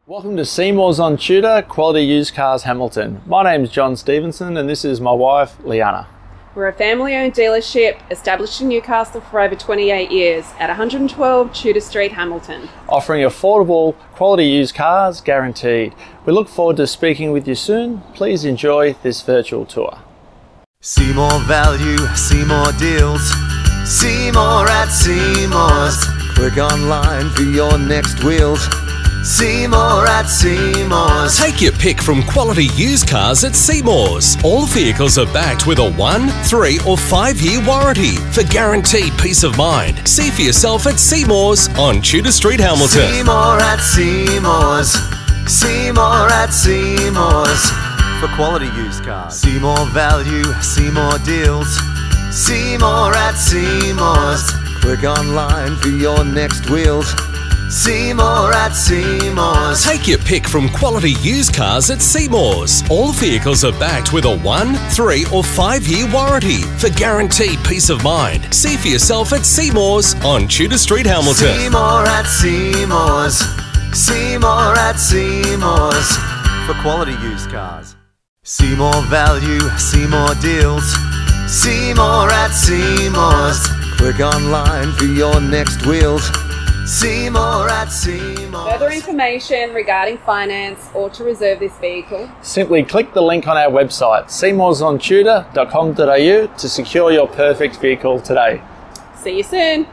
Welcome to Seymour's on Tudor, Quality Used Cars Hamilton. My name's John Stevenson and this is my wife, Leanna. We're a family-owned dealership established in Newcastle for over 28 years at 112 Tudor Street, Hamilton. Offering affordable, quality used cars guaranteed. We look forward to speaking with you soon. Please enjoy this virtual tour. See more value, see more deals. See more at Seymour's. Click online for your next wheels. See more at Seymour's. Take your pick from quality used cars at Seymour's. All vehicles are backed with a 1, 3 or 5 year warranty for guaranteed peace of mind. See for yourself at Seymour's on Tudor Street, Hamilton. See more at Seymour's. See more at Seymour's. For quality used cars. See more value, see more deals. See more at Seymour's. Click online for your next wheels. See more at Seymour's. Take your pick from quality used cars at Seymour's. All vehicles are backed with a 1, 3 or 5 year warranty for guaranteed peace of mind. See for yourself at Seymour's on Tudor Street, Hamilton. See more at Seymour's. See more at Seymour's. For quality used cars. See more value, see more deals. See more at Seymour's. Click online for your next wheels. See more at Seymour's. Further information regarding finance or to reserve this vehicle, Simply click the link on our website, seymoursontudor.com.au, to secure your perfect vehicle today. see you soon.